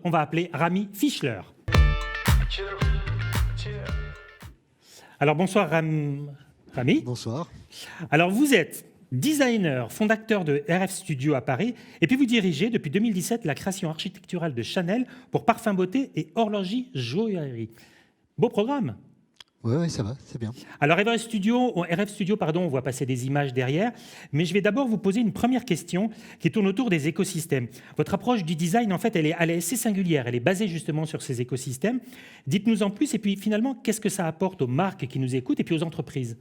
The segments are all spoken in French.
On va appeler Rami Fischler. Alors bonsoir Rami. Bonsoir. Alors vous êtes designer, fondateur de RF Studio à Paris, et puis vous dirigez depuis 2017 la création architecturale de Chanel pour Parfum Beauté et Horlogerie Joaillerie. Beau programme. Oui, ça va, c'est bien. Alors RF Studio, on voit passer des images derrière, mais je vais d'abord vous poser une première question qui tourne autour des écosystèmes. Votre approche du design, en fait, elle est assez singulière, elle est basée justement sur ces écosystèmes. Dites-nous en plus, et puis finalement, qu'est-ce que ça apporte aux marques qui nous écoutent et puis aux entreprises ?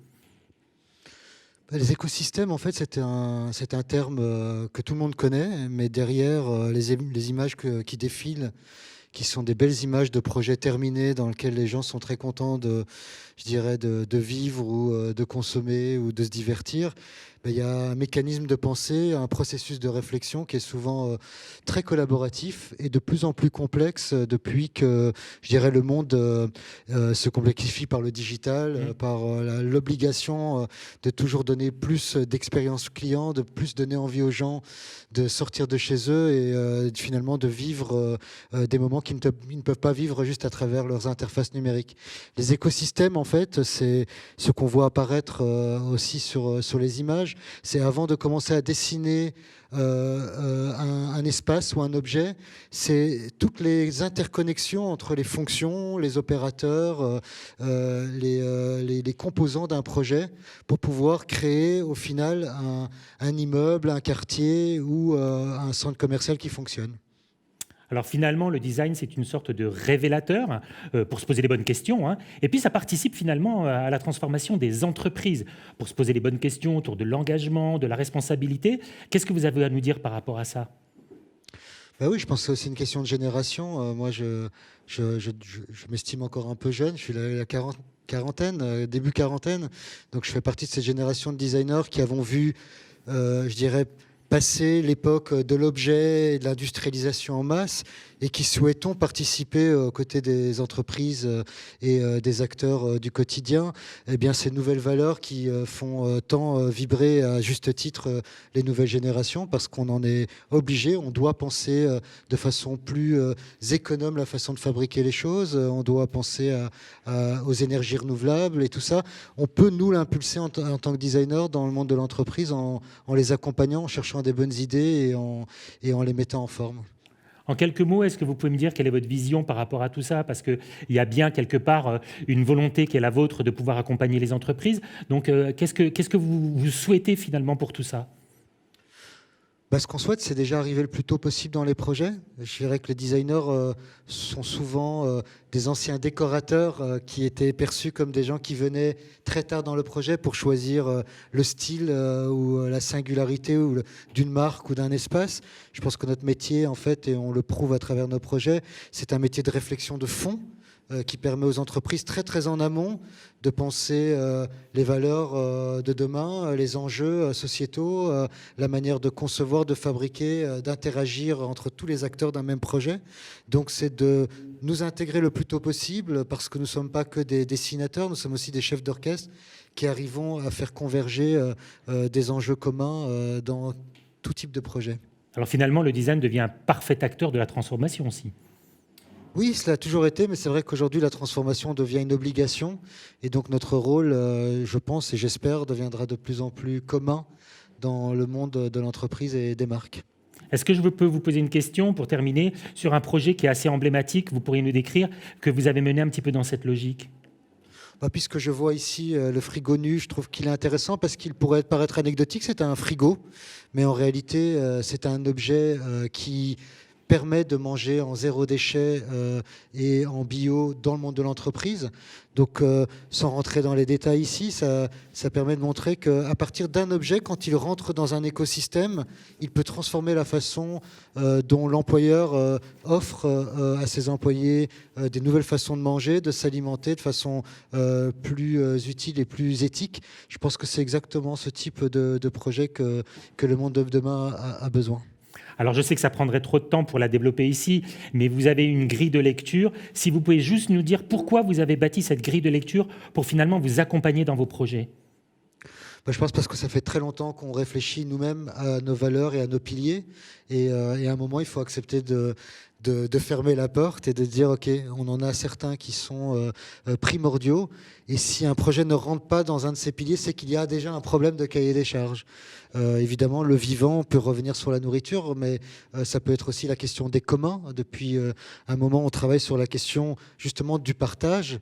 Les écosystèmes, en fait, c'est un terme que tout le monde connaît, mais derrière les images qui défilent, qui sont des belles images de projets terminés dans lesquels les gens sont très contents de vivre ou de consommer ou de se divertir. Il y a un mécanisme de pensée, un processus de réflexion qui est souvent très collaboratif et de plus en plus complexe depuis que, le monde se complexifie par le digital, par l'obligation de toujours donner plus d'expérience client, de plus donner envie aux gens de sortir de chez eux et finalement de vivre des moments qu'ils ne peuvent pas vivre juste à travers leurs interfaces numériques. Les écosystèmes, en fait, c'est ce qu'on voit apparaître aussi sur les images. C'est avant de commencer à dessiner un espace ou un objet, c'est toutes les interconnexions entre les fonctions, les opérateurs, les composants d'un projet pour pouvoir créer au final un immeuble, un quartier ou un centre commercial qui fonctionne. Alors finalement, le design, c'est une sorte de révélateur pour se poser les bonnes questions. Et puis ça participe finalement à la transformation des entreprises pour se poser les bonnes questions autour de l'engagement, de la responsabilité. Qu'est-ce que vous avez à nous dire par rapport à ça ? Oui, je pense que c'est aussi une question de génération. Moi, je m'estime encore un peu jeune. Je suis la quarantaine, début quarantaine. Donc je fais partie de cette génération de designers qui avons vu, passer l'époque de l'objet et de l'industrialisation en masse et qui souhaitons participer aux côtés des entreprises et des acteurs du quotidien, ces nouvelles valeurs qui font tant vibrer à juste titre les nouvelles générations parce qu'on en est obligé, on doit penser de façon plus économe la façon de fabriquer les choses, on doit penser aux énergies renouvelables et tout ça. On peut nous l'impulser en tant que designer dans le monde de l'entreprise en les accompagnant, en cherchant des bonnes idées et en les mettant en forme. En quelques mots, est-ce que vous pouvez me dire quelle est votre vision par rapport à tout ça ? Parce qu'il y a bien quelque part une volonté qui est la vôtre de pouvoir accompagner les entreprises. Donc, qu'est-ce que vous souhaitez finalement pour tout ça ? Ce qu'on souhaite, c'est déjà arriver le plus tôt possible dans les projets. Je dirais que les designers sont souvent des anciens décorateurs qui étaient perçus comme des gens qui venaient très tard dans le projet pour choisir le style ou la singularité d'une marque ou d'un espace. Je pense que notre métier, en fait, et on le prouve à travers nos projets, c'est un métier de réflexion de fond qui permet aux entreprises très très en amont de penser les valeurs de demain, les enjeux sociétaux, la manière de concevoir, de fabriquer, d'interagir entre tous les acteurs d'un même projet. Donc c'est de nous intégrer le plus tôt possible parce que nous ne sommes pas que des dessinateurs, nous sommes aussi des chefs d'orchestre qui arrivons à faire converger des enjeux communs dans tout type de projet. Alors finalement, le design devient un parfait acteur de la transformation aussi. Oui, cela a toujours été, mais c'est vrai qu'aujourd'hui, la transformation devient une obligation. Et donc, notre rôle, je pense et j'espère, deviendra de plus en plus commun dans le monde de l'entreprise et des marques. Est-ce que je peux vous poser une question pour terminer sur un projet qui est assez emblématique, vous pourriez nous décrire, que vous avez mené un petit peu dans cette logique ? Puisque je vois ici le frigo nu, je trouve qu'il est intéressant parce qu'il pourrait paraître anecdotique. C'est un frigo, mais en réalité, c'est un objet qui permet de manger en zéro déchet et en bio dans le monde de l'entreprise. Donc, sans rentrer dans les détails ici, ça permet de montrer qu'à partir d'un objet, quand il rentre dans un écosystème, il peut transformer la façon dont l'employeur offre à ses employés des nouvelles façons de manger, de s'alimenter de façon plus utile et plus éthique. Je pense que c'est exactement ce type de projet que le monde de demain a besoin. Alors je sais que ça prendrait trop de temps pour la développer ici, mais vous avez une grille de lecture. Si vous pouvez juste nous dire pourquoi vous avez bâti cette grille de lecture pour finalement vous accompagner dans vos projets. Je pense parce que ça fait très longtemps qu'on réfléchit nous-mêmes à nos valeurs et à nos piliers. Et à un moment, il faut accepter de fermer la porte et de dire ok, on en a certains qui sont primordiaux, et si un projet ne rentre pas dans un de ces piliers, c'est qu'il y a déjà un problème de cahier des charges. Évidemment, le vivant peut revenir sur la nourriture, mais ça peut être aussi la question des communs. Depuis un moment, on travaille sur la question justement du partage,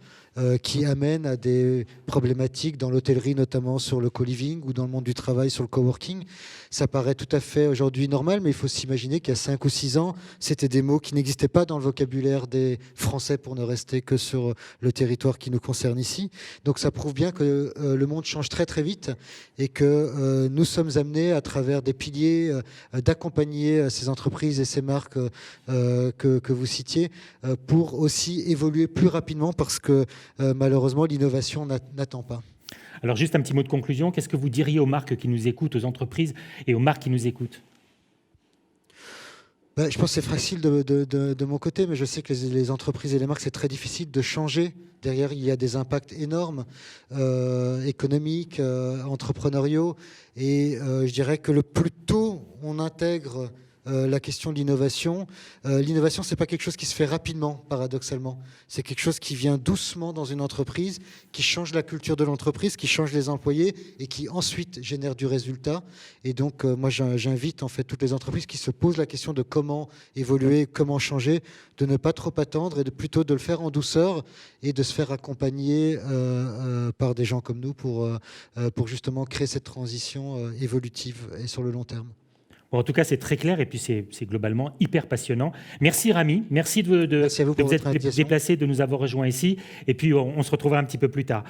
qui amène à des problématiques dans l'hôtellerie, notamment sur le co-living, ou dans le monde du travail sur le coworking. Ça paraît tout à fait aujourd'hui normal, mais il faut s'imaginer qu'il y a 5 ou 6 ans, c'était des mots qui n'existaient pas dans le vocabulaire des Français, pour ne rester que sur le territoire qui nous concerne ici. Donc ça prouve bien que le monde change très très vite, et que nous sommes amenés, à travers des piliers, d'accompagner ces entreprises et ces marques que vous citiez, pour aussi évoluer plus rapidement, parce que malheureusement l'innovation n'attend pas. Alors juste un petit mot de conclusion, qu'est-ce que vous diriez aux marques qui nous écoutent, aux entreprises et aux marques qui nous écoutent ? Je pense que c'est facile de mon côté, mais je sais que les entreprises et les marques, c'est très difficile de changer. Derrière, il y a des impacts énormes, économiques, entrepreneuriaux. Et je dirais que le plus tôt on intègre la question de l'innovation, ce n'est pas quelque chose qui se fait rapidement, paradoxalement. C'est quelque chose qui vient doucement dans une entreprise, qui change la culture de l'entreprise, qui change les employés et qui ensuite génère du résultat. Et donc, moi, j'invite en fait toutes les entreprises qui se posent la question de comment évoluer, comment changer, de ne pas trop attendre, et plutôt de le faire en douceur, et de se faire accompagner par des gens comme nous pour justement créer cette transition évolutive et sur le long terme. Bon, en tout cas, c'est très clair, et puis c'est globalement hyper passionnant. Merci Rami, merci de vous être déplacé, de nous avoir rejoints ici, et puis on se retrouvera un petit peu plus tard.